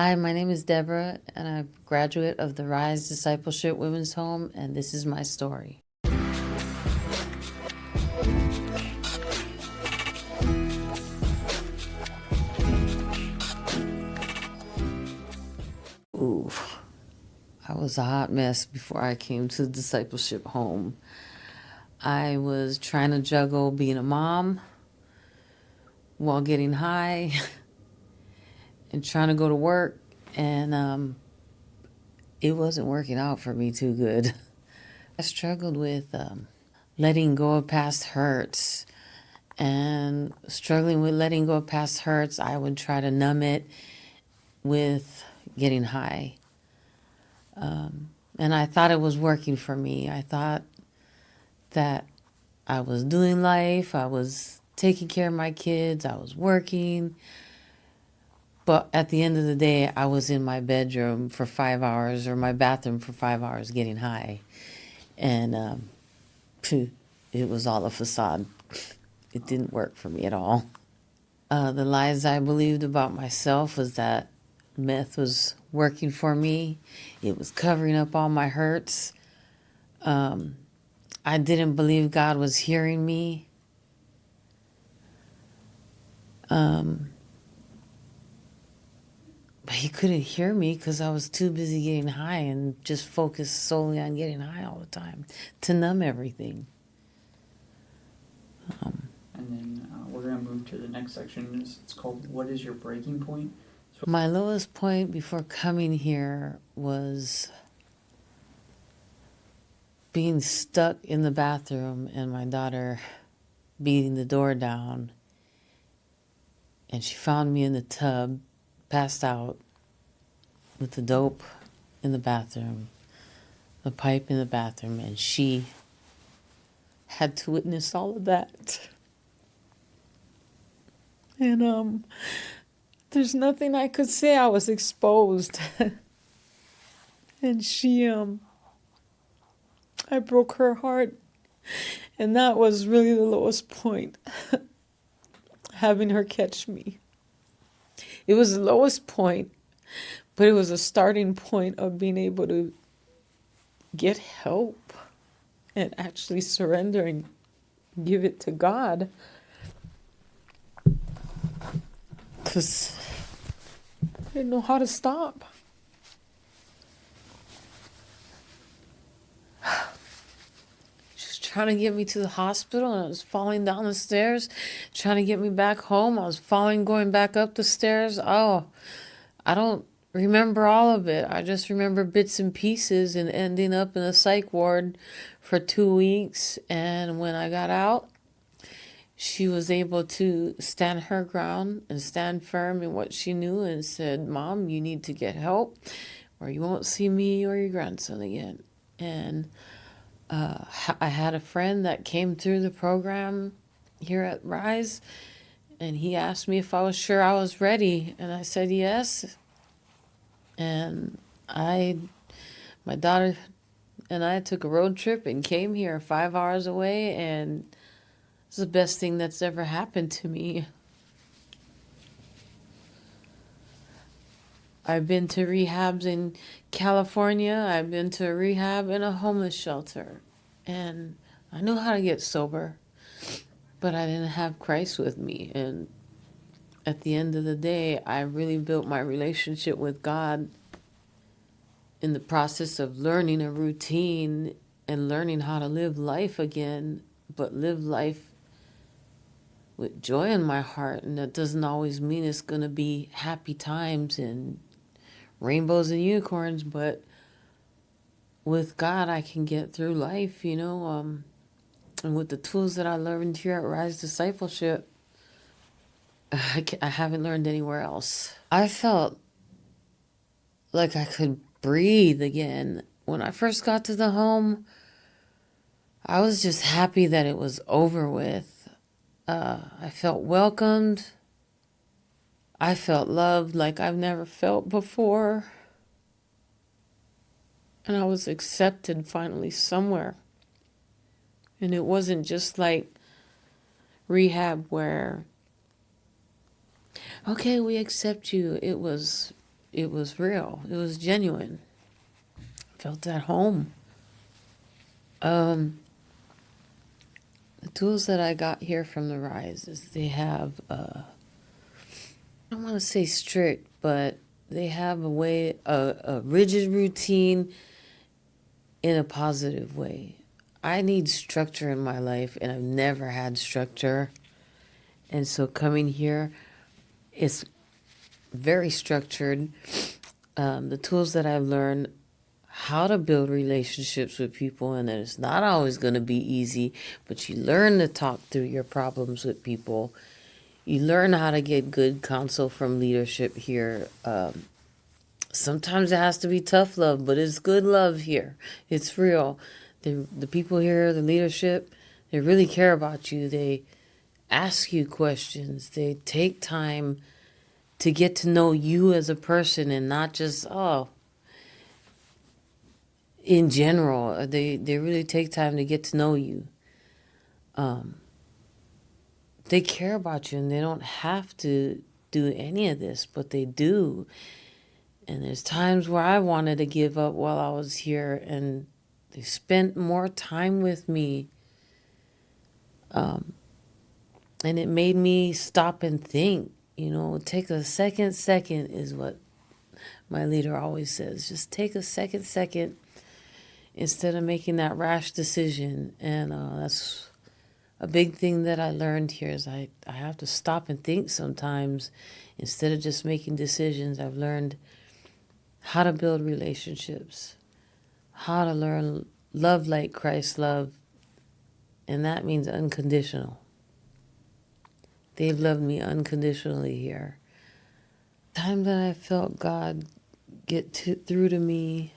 Hi, my name is Deborah, and I'm a graduate of the Rise Discipleship Women's Home, and this is my story. Ooh, I was a hot mess before I came to the Discipleship Home. I was trying to juggle being a mom while getting high and trying to go to work, and it wasn't working out for me too good. I struggled with letting go of past hurts, and struggling with letting go of past hurts, I would try to numb it with getting high. And I thought it was working for me. I thought that I was doing life, I was taking care of my kids, I was working. But at the end of the day, I was in my bedroom for 5 hours or my bathroom for 5 hours getting high. And it was all a facade. It didn't work for me at all. The lies I believed about myself was that meth was working for me. It was covering up all my hurts. I didn't believe God was hearing me. But he couldn't hear me because I was too busy getting high and just focused solely on getting high all the time to numb everything. And then we're going to move to the next section. It's called What is Your Breaking Point? So My lowest point before coming here was being stuck in the bathroom and my daughter beating the door down. And she found me in the tub, passed out with the dope in the bathroom, the pipe in the bathroom, and she had to witness all of that. And there's nothing I could say. I was exposed. And I broke her heart. And that was really the lowest point, having her catch me. It was the lowest point, but it was a starting point of being able to get help and actually surrender and give it to God. Because I didn't know how to stop. She was trying to get me to the hospital, and I was falling down the stairs, trying to get me back home. I was falling, going back up the stairs. Oh, I don't remember all of it. I just remember bits and pieces and ending up in a psych ward for 2 weeks. And when I got out, she was able to stand her ground and stand firm in what she knew and said, "Mom, you need to get help or you won't see me or your grandson again." And I had a friend that came through the program here at Rise, and he asked me if I was sure I was ready. And I said yes. And my daughter and I took a road trip and came here 5 hours away, and it's the best thing that's ever happened to me. I've been to rehabs in California. I've been to a rehab in a homeless shelter. And I knew how to get sober, but I didn't have Christ with me. And at the end of the day, I really built my relationship with God in the process of learning a routine and learning how to live life again, but live life with joy in my heart. And that doesn't always mean it's going to be happy times and rainbows and unicorns, but with God, I can get through life, and with the tools that I learned here at Rise Discipleship, I haven't learned anywhere else. I felt like I could breathe again. When I first got to the home, I was just happy that it was over with. I felt welcomed. I felt loved like I've never felt before. And I was accepted finally somewhere. And it wasn't just like rehab where, okay, we accept you. It was it was real. It was genuine. I felt at home. Um, the tools that I got here from the Rise is they have, I don't want to say strict, but they have a way, a rigid routine in a positive way. I need structure in my life, and I've never had structure. And so coming here, it's very structured. The tools that I've learned, how to build relationships with people, and that it's not always going to be easy, but you learn to talk through your problems with people. You learn how to get good counsel from leadership here. Sometimes it has to be tough love, but it's good love here. It's real. The people here, the leadership, they really care about you. They ask you questions. They take time to get to know you as a person and not just, in general. They really take time to get to know you. They care about you and they don't have to do any of this, but they do. And there's times where I wanted to give up while I was here, and they spent more time with me. And it made me stop and think, take a second is what my leader always says. Just take a second instead of making that rash decision. And that's a big thing that I learned here is I have to stop and think sometimes instead of just making decisions. I've learned how to build relationships, how to learn love like Christ loved, and that means unconditional. They've loved me unconditionally here. Time that I felt God get through to me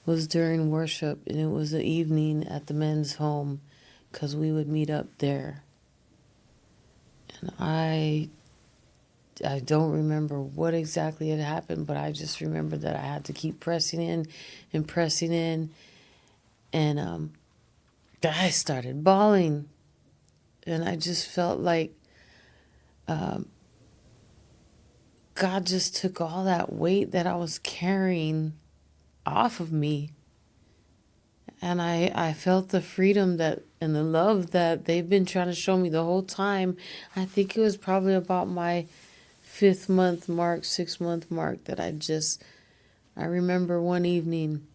was during worship, and it was the evening at the men's home because we would meet up there. And I don't remember what exactly had happened, but I just remember that I had to keep pressing in, and I started bawling, and I just felt like God just took all that weight that I was carrying off of me. And I felt the freedom that and the love that they've been trying to show me the whole time. I think it was probably about my 5th month mark, 6th month mark that I remember one evening.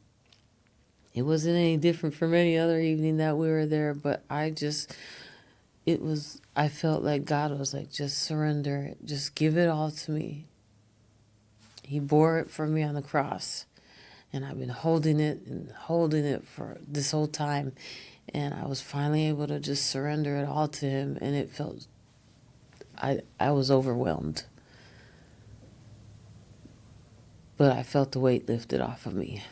It wasn't any different from any other evening that we were there, but I felt like God was like, just surrender it. Just give it all to me. He bore it for me on the cross. And I've been holding it for this whole time. And I was finally able to just surrender it all to him. And it felt, I was overwhelmed. But I felt the weight lifted off of me.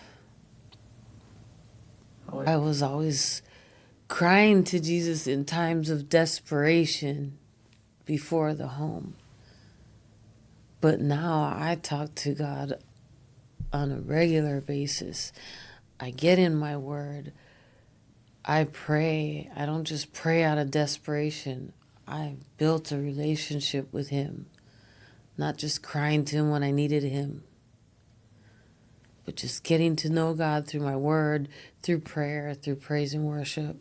I was always crying to Jesus in times of desperation before the home. But now I talk to God on a regular basis. I get in my word. I pray. I don't just pray out of desperation. I built a relationship with him. Not just crying to him when I needed him, but just getting to know God through my word, through prayer, through praise and worship,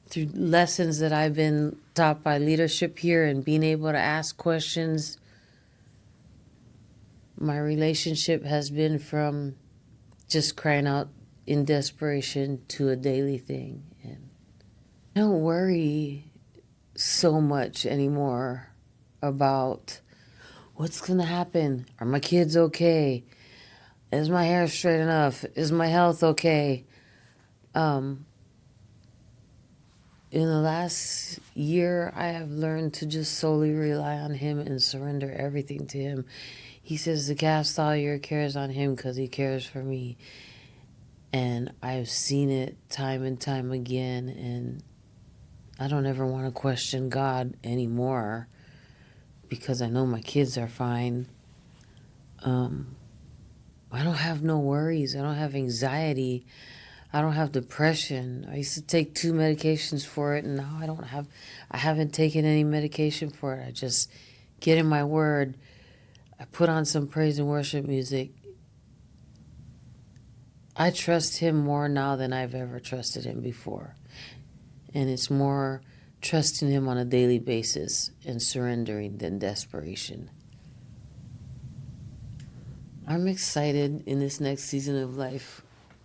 through lessons that I've been taught by leadership here and being able to ask questions. My relationship has been from just crying out in desperation to a daily thing. And I don't worry so much anymore about what's going to happen. Are my kids okay? Is my hair straight enough? Is my health okay? In the last year, I have learned to just solely rely on him and surrender everything to him. He says to cast all your cares on him because he cares for me. And I've seen it time and time again. And I don't ever want to question God anymore because I know my kids are fine. I don't have no worries. I don't have anxiety. I don't have depression. I used to take 2 medications for it, and now I haven't taken any medication for it. I just get in my word, I put on some praise and worship music. I trust him more now than I've ever trusted him before. And it's more trusting him on a daily basis and surrendering than desperation. I'm excited in this next season of life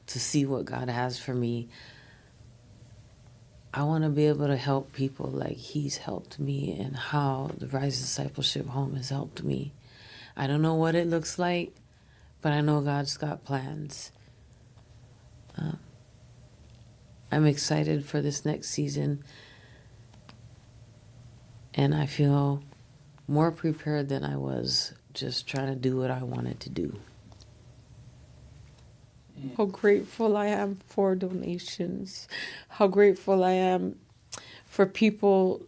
to see what God has for me. I want to be able to help people like he's helped me and how the Rise Discipleship Home has helped me. I don't know what it looks like, but I know God's got plans. I'm excited for this next season, and I feel more prepared than I was just trying to do what I wanted to do. How grateful I am for donations. How grateful I am for people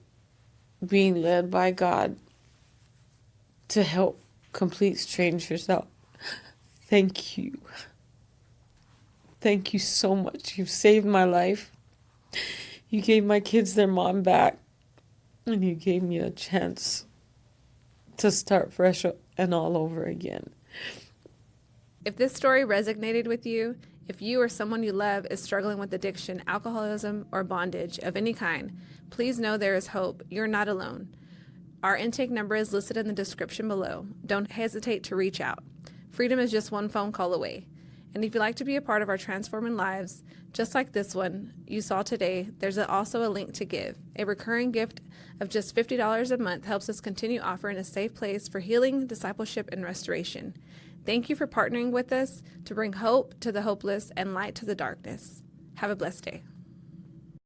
being led by God to help complete strangers out. Thank you. Thank you so much. You've saved my life. You gave my kids their mom back. And you gave me a chance to start fresh and all over again. If this story resonated with you, if you or someone you love is struggling with addiction, alcoholism, or bondage of any kind, please know there is hope. You're not alone. Our intake number is listed in the description below. Don't hesitate to reach out. Freedom is just one phone call away. And if you'd like to be a part of our Transforming Lives, just like this one you saw today, there's also a link to give. A recurring gift of just $50 a month helps us continue offering a safe place for healing, discipleship, and restoration. Thank you for partnering with us to bring hope to the hopeless and light to the darkness. Have a blessed day.